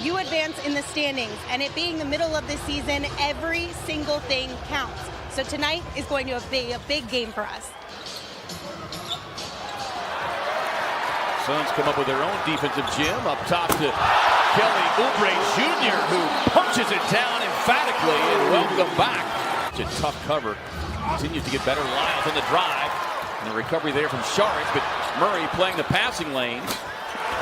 you advance in the standings, and it being the middle of the season, every single thing counts. So tonight is going to be a big game for us. Suns come up with their own defensive gym. Up top to Kelly Oubre Jr., who punches it down emphatically, and welcome back. It's a tough cover. Continues to get better. Lyles on the drive. And the recovery there from Sharp, but Murray playing the passing lanes.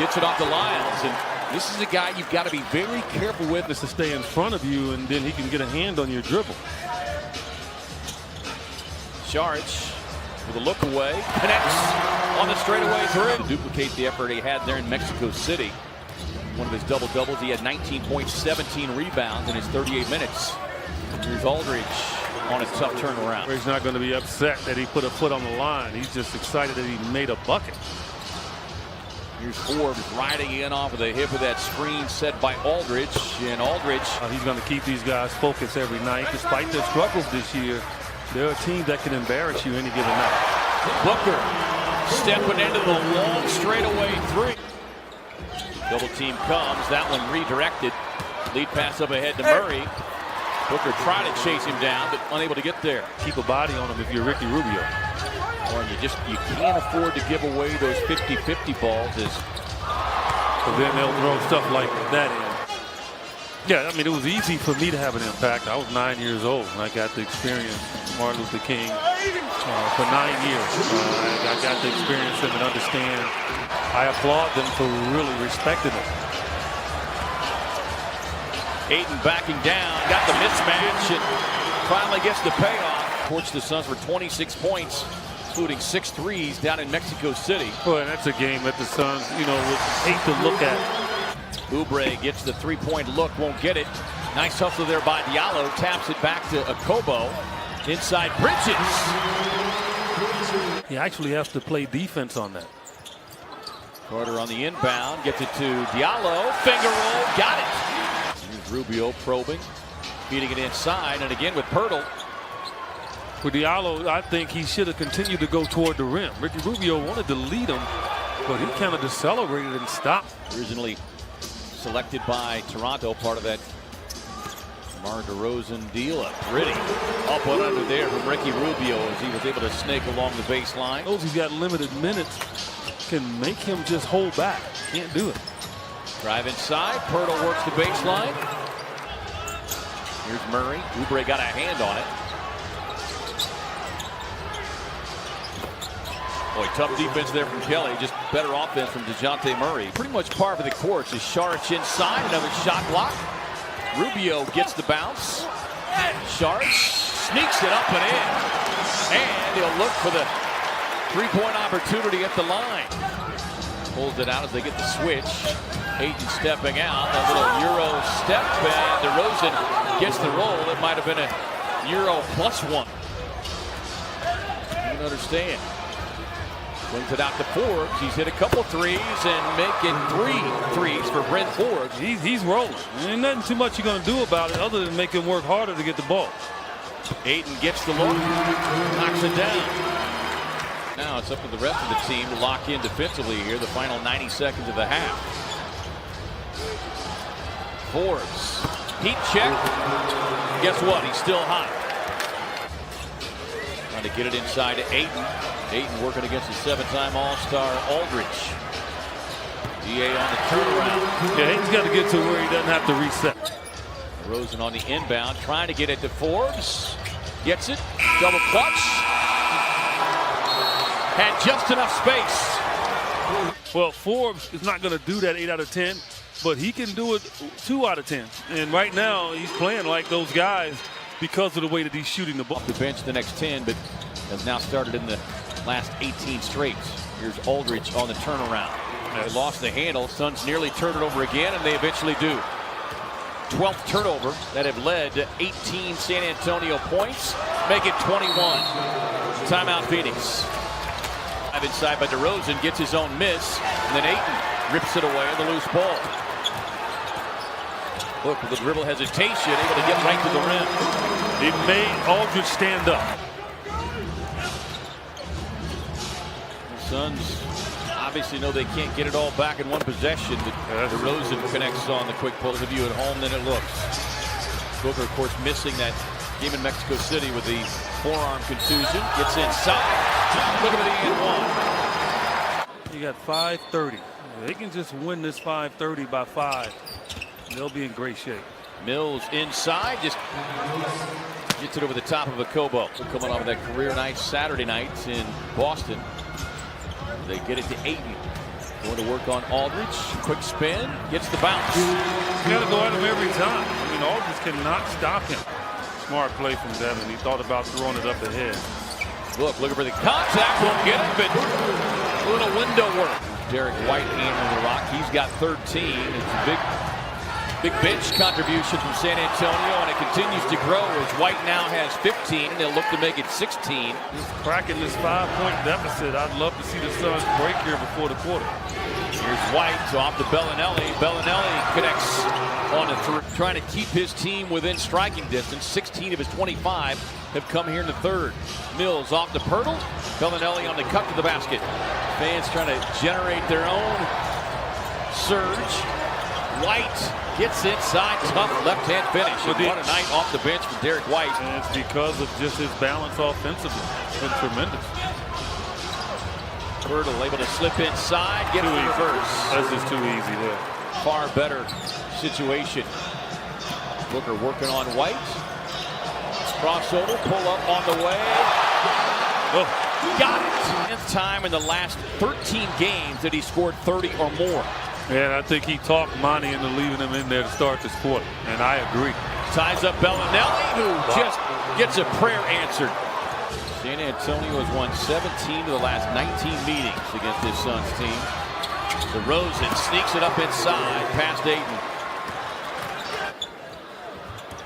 Gets it off to Lyles. And this is a guy you've got to be very careful with. Just to stay in front of you, and then he can get a hand on your dribble. Sharp with a look away. Connects on the straightaway three. To duplicate the effort he had there in Mexico City. One of his double-doubles. He had 19 points, 17 rebounds in his 38 minutes. Here's Aldridge on a tough turnaround. He's not going to be upset that he put a foot on the line. He's just excited that he made a bucket. Here's Forbes riding in off of the hip of that screen set by Aldridge. And Aldridge. He's going to keep these guys focused every night. Despite their struggles this year, they're a team that can embarrass you any given night. Booker stepping into the long straightaway three. Double team comes. That one redirected. Lead pass up ahead to Murray. Booker tried to chase him down, but unable to get there. Keep a body on him if you're Ricky Rubio. Or you can't afford to give away those 50-50 balls. But then they'll throw stuff like that in. Yeah, I mean, it was easy for me to have an impact. I was 9 years old, and I got to experience Martin Luther King for 9 years. I got to experience him and understand. I applaud them for really respecting him. Ayton backing down, got the mismatch, and finally gets the payoff. Torched the Suns for 26 points, including 6 threes down in Mexico City. Well, and that's a game that the Suns, would hate to look at. Oubre gets the three-point look, won't get it. Nice hustle there by Diallo, taps it back to Okobo. Inside Bridges. He actually has to play defense on that. Carter on the inbound, gets it to Diallo, finger roll, got it. Here's Rubio probing, feeding it inside, and again with Pirtle. For Diallo, I think he should have continued to go toward the rim. Ricky Rubio wanted to lead him, but he kind of decelerated and stopped. Originally selected by Toronto, part of that DeMar DeRozan deal. A pretty up and under there from Ricky Rubio as he was able to snake along the baseline. Those he's got limited minutes can make him just hold back. Can't do it. Drive inside. Pirtle works the baseline. Here's Murray. Oubre got a hand on it. Boy, tough defense there from Kelly. Just better offense from DeJounte Murray. Pretty much par for the course as Sharp inside. Another shot block. Rubio gets the bounce. Sharp sneaks it up and in. And he'll look for the three-point opportunity at the line. Pulls it out as they get the switch. Ayton stepping out. A little Euro step, and DeRozan gets the roll. It might have been a Euro +1. You can understand. Brings it out to Forbes. He's hit a couple threes and making 3 threes for Brent Forbes. He's rolling. There ain't nothing too much you're going to do about it other than make him work harder to get the ball. Ayton gets the look, knocks it down. Now it's up to the rest of the team to lock in defensively here, the final 90 seconds of the half. Forbes, heat check. Guess what? He's still hot. Trying to get it inside to Ayton. Ayton working against the 7-time All-Star Aldridge. DA on the turnaround. Yeah, Ayton's got to get to where he doesn't have to reset. Rosen on the inbound, trying to get it to Forbes. Gets it. Double clutch. Had just enough space. Well, Forbes is not going to do that 8 out of 10, but he can do it 2 out of 10. And right now, he's playing like those guys because of the way that he's shooting the ball. Off the bench the next 10, but has now started in the last 18 straight. Here's Aldridge on the turnaround. They lost the handle. Suns nearly turned it over again, and they eventually do. 12th turnover that have led to 18 San Antonio points, make it 21. Timeout Phoenix. Inside by DeRozan, gets his own miss, and then Ayton rips it away on the loose ball. Look, with the dribble hesitation, able to get right to the rim. It made Aldridge stand up. The Suns obviously know they can't get it all back in one possession. But DeRozan connects on the quick pull. The view at home, then it looks. Booker, of course, missing that game in Mexico City with the forearm contusion. Gets inside. Look at the and one. You got 5:30. They can just win this 5:30 by 5. They'll be in great shape. Mills inside, just gets it over the top of Okobo. Coming off of that career night Saturday night in Boston. They get it to Ayton. Going to work on Aldridge. Quick spin, gets the bounce. You got to go at him every time. I mean, Aldridge cannot stop him. Smart play from Devin. He thought about throwing it up ahead. Looking for the contact, won't get it, but a little window work. Derek White handling the rock. He's got 13. It's a big bench contribution from San Antonio, and it continues to grow as White now has 15, and they'll look to make it 16. Just cracking this 5-point deficit. I'd love to see the Suns break here before the quarter. Here's White off to Bellinelli. Bellinelli connects on a three, trying to keep his team within striking distance. 16 of his 25 have come here in the third. Mills off to Pirtle. Bellinelli on the cut to the basket. Fans trying to generate their own surge. White gets inside, tough left-hand finish. And what a night off the bench for Derek White. And it's because of just his balance offensively. It's been tremendous. Pirtle able to slip inside, get the reverse. That's just too easy there. Far better situation. Booker working on White. Crossover, pull up on the way. Oh. Got it. 10th time in the last 13 games that he scored 30 or more. And I think he talked Monty into leaving him in there to start this quarter. And I agree. Ties up Bellinelli, who just gets a prayer answered. San Antonio has won 17 of the last 19 meetings against this Suns team. DeRozan sneaks it up inside past Ayton.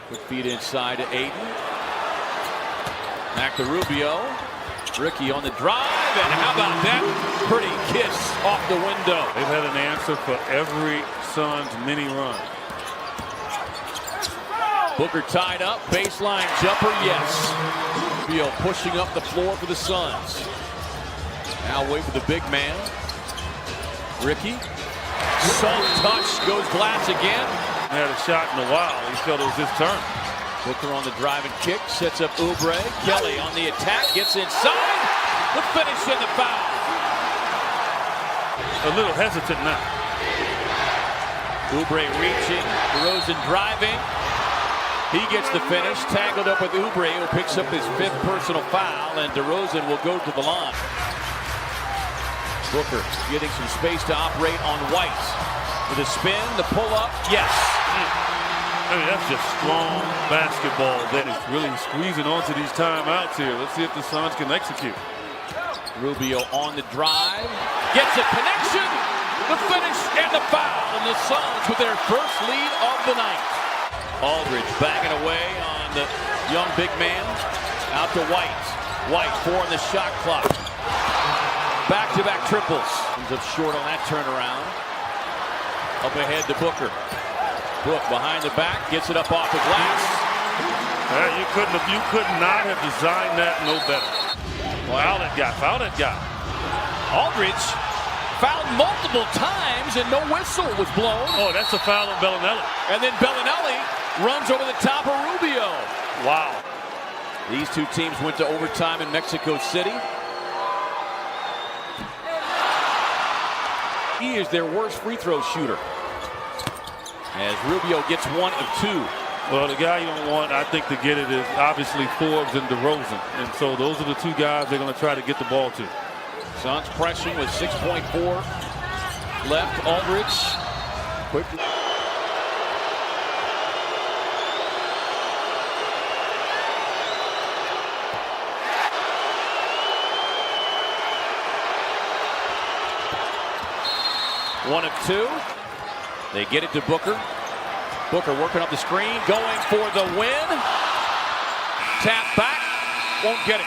Quick feed inside to Ayton. Back to Rubio. Ricky on the drive, and how about that pretty kiss off the window? They've had an answer for every Suns mini run. Booker tied up, baseline jumper, yes. Rubio pushing up the floor for the Suns. Now wait for the big man. Ricky, soft touch, goes glass again. He had a shot in a while. He felt it was his turn. Booker on the drive and kick, sets up Oubre. Kelly on the attack, gets inside. The finish and the foul. A little hesitant now. Oubre reaching, DeRozan driving. He gets the finish, tangled up with Oubre, who picks up his 5th personal foul, and DeRozan will go to the line. Booker getting some space to operate on White. With a spin, the pull-up, yes. I mean, that's just strong basketball that is really squeezing onto these timeouts here. Let's see if the Suns can execute. Rubio on the drive, gets a connection, the finish, and the foul. And the Suns with their first lead of the night. Aldridge banging away on the young big man. Out to White. White 4 on the shot clock. Back-to-back triples. Comes up short on that turnaround. Up ahead to Booker. Book behind the back, gets it up off the glass. You could not have designed that no better. Foul it got. Aldridge fouled multiple times and no whistle was blown. Oh, that's a foul on Bellinelli. And then Bellinelli runs over the top of Rubio. Wow. These two teams went to overtime in Mexico City. He is their worst free throw shooter, as Rubio gets 1 of 2. Well, the guy you don't want, I think, to get it is obviously Forbes and DeRozan. And so those are the two guys they're going to try to get the ball to. Suns pressing with 6.4 left. Aldridge. Quick. One of 2. They get it to Booker. Booker working up the screen, going for the win. Tap back, won't get it.